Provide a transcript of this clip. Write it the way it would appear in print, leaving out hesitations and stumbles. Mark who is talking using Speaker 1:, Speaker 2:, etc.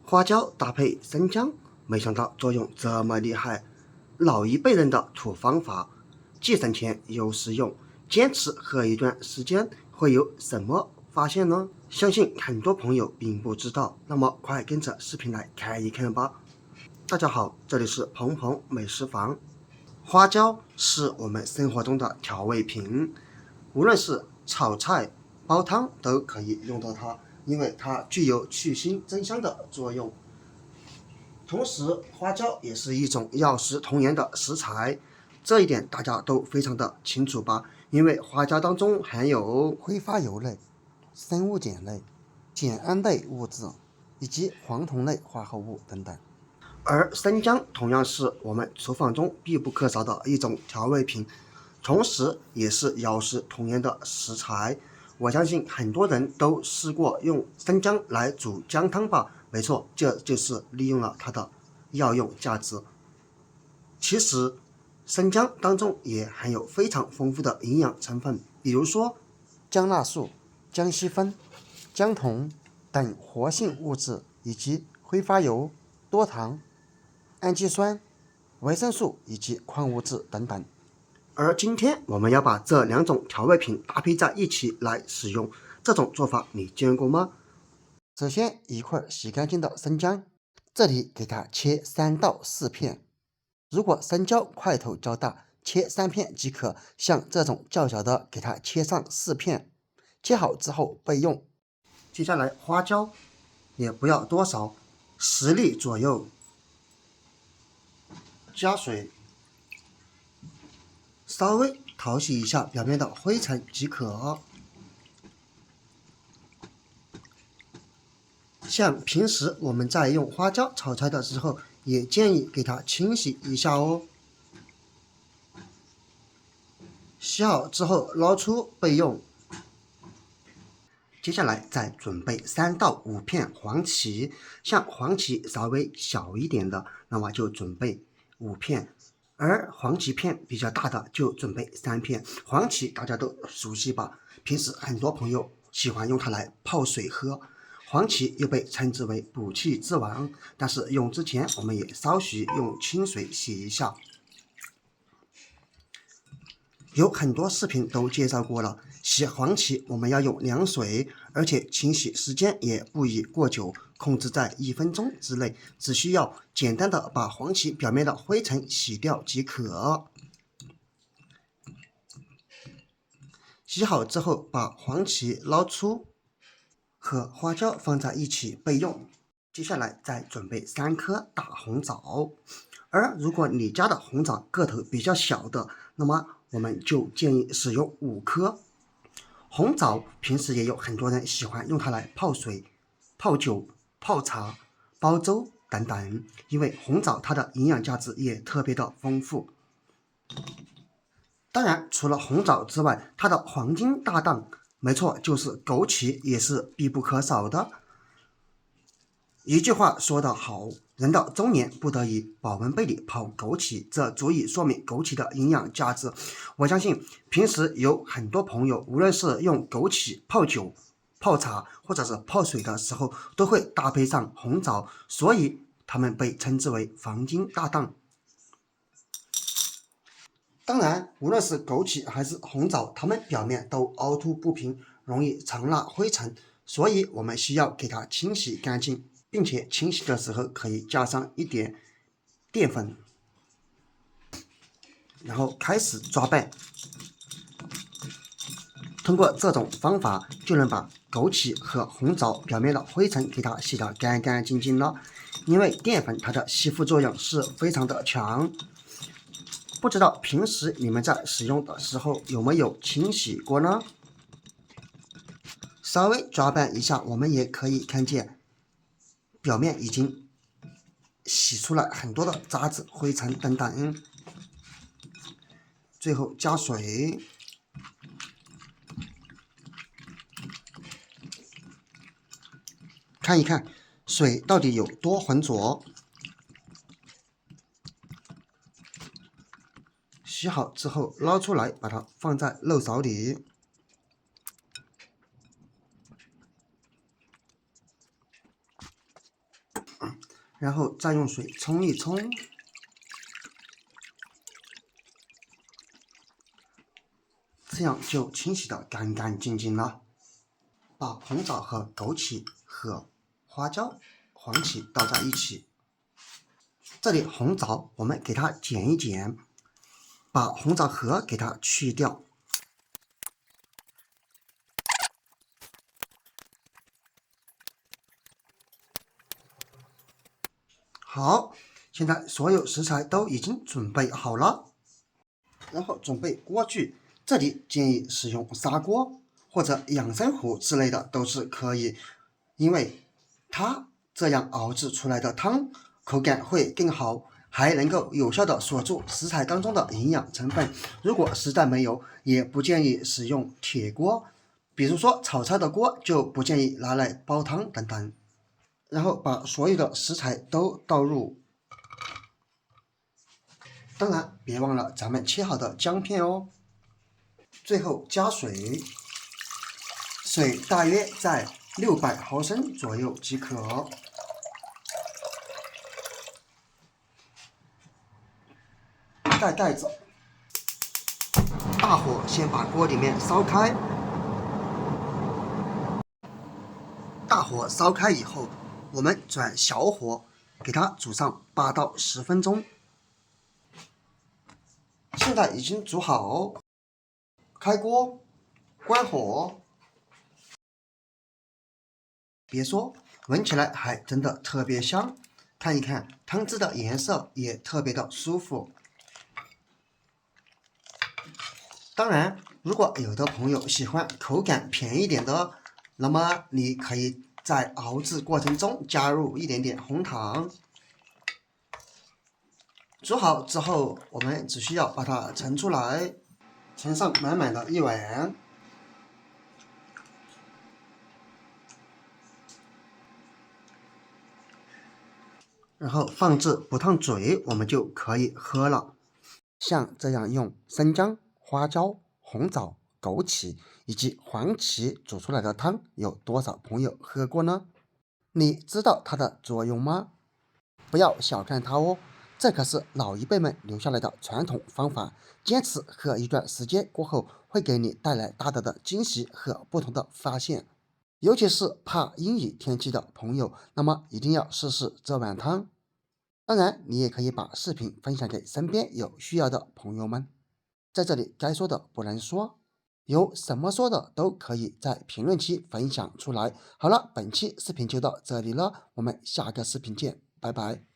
Speaker 1: 花椒搭配生姜，没想到作用这么厉害。老一辈人的土方法，既省钱又实用，坚持喝一段时间会有什么发现呢？相信很多朋友并不知道，那么快跟着视频来看一看吧。大家好，这里是鹏鹏美食房。花椒是我们生活中的调味品，无论是炒菜、煲汤都可以用到它，因为它具有去腥增香的作用。同时，花椒也是一种药食同源的食材，这一点大家都非常的清楚吧？因为花椒当中含有
Speaker 2: 挥发油类、生物碱类、碱胺类物质以及黄酮类化合物等等。
Speaker 1: 而生姜同样是我们厨房中必不可少的一种调味品，同时也是药食同源的食材。我相信很多人都试过用生姜来煮姜汤吧？没错，这就是利用了它的药用价值。其实，生姜当中也含有非常丰富的营养成分，比如说
Speaker 2: 姜辣素、姜烯酚、姜酮等活性物质，以及挥发油、多糖、氨基酸、维生素以及矿物质等等。
Speaker 1: 而今天我们要把这两种调味品搭配在一起来使用，这种做法你见过吗？
Speaker 2: 首先，一块洗干净的生姜，这里给它切3到4片。如果生姜块头较大，切3片即可。像这种较小的，给它切上4片。切好之后备用。
Speaker 1: 接下来花椒也不要多少，10粒左右，加水，稍微淘洗一下表面的灰尘即可。像平时我们在用花椒炒菜的时候，也建议给它清洗一下哦。洗好之后捞出备用。接下来再准备3到5片黄芪，像黄芪稍微小一点的，那么就准备5片，而黄芪片比较大的就准备3片。黄芪大家都熟悉吧？平时很多朋友喜欢用它来泡水喝。黄芪又被称之为补气之王，但是用之前我们也稍许用清水洗一下。有很多视频都介绍过了，洗黄芪我们要用凉水，而且清洗时间也不宜过久，控制在1分钟之内，只需要简单的把黄芪表面的灰尘洗掉即可。洗好之后，把黄芪捞出，和花椒放在一起备用。接下来再准备3颗大红枣，而如果你家的红枣个头比较小的，那么我们就建议使用5颗。红枣平时也有很多人喜欢用它来泡水、泡酒、泡茶、煲粥等等，因为红枣它的营养价值也特别的丰富。当然，除了红枣之外，它的黄金搭档，没错，就是枸杞，也是必不可少的。一句话说得好，人到中年不得已保温杯里泡枸杞，这足以说明枸杞的营养价值。我相信平时有很多朋友，无论是用枸杞泡酒、泡茶，或者是泡水的时候，都会搭配上红枣，所以它们被称之为黄金搭档。当然，无论是枸杞还是红枣，它们表面都凹凸不平，容易藏纳灰尘，所以我们需要给它清洗干净，并且清洗的时候可以加上一点淀粉，然后开始抓拌。通过这种方法，就能把枸杞和红枣表面的灰尘给它洗得干干净净了。因为淀粉它的吸附作用是非常的强。不知道平时你们在使用的时候有没有清洗过呢？稍微抓拌一下，我们也可以看见表面已经洗出了很多的渣子、灰尘等等。最后加水，看一看水到底有多浑浊。洗好之后捞出来，把它放在漏勺里。然后再用水冲一冲，这样就清洗得干干净净了。把红枣和枸杞和花椒、黄芪倒在一起。这里红枣我们给它剪一剪，把红枣核给它去掉。好，现在所有食材都已经准备好了，然后准备锅具。这里建议使用砂锅或者养生壶之类的都是可以，因为它这样熬制出来的汤口感会更好，还能够有效的锁住食材当中的营养成分。如果实在没有，也不建议使用铁锅，比如说炒菜的锅就不建议拿来煲汤等等。然后把所有的食材都倒入，当然别忘了咱们切好的姜片哦。最后加水，水大约在600毫升左右即可。盖盖子，大火先把锅里面烧开。大火烧开以后，我们转小火，给它煮上8到10分钟。现在已经煮好，开锅，关火。别说，闻起来还真的特别香。看一看汤汁的颜色也特别的舒服。当然，如果有的朋友喜欢口感偏一点的，那么你可以在熬制过程中加入一点点红糖。煮好之后，我们只需要把它盛出来，盛上满满的一碗。然后放置不烫嘴，我们就可以喝了。
Speaker 2: 像这样用生姜、花椒、红枣、枸杞以及黄芪煮出来的汤，有多少朋友喝过呢？你知道它的作用吗？不要小看它哦，这可是老一辈们留下来的传统方法，坚持喝一段时间过后，会给你带来大大的惊喜和不同的发现。尤其是怕阴雨天气的朋友，那么一定要试试这碗汤。当然，你也可以把视频分享给身边有需要的朋友们。在这里，该说的不能说，有什么说的都可以在评论区分享出来。好了，本期视频就到这里了，我们下个视频见，拜拜。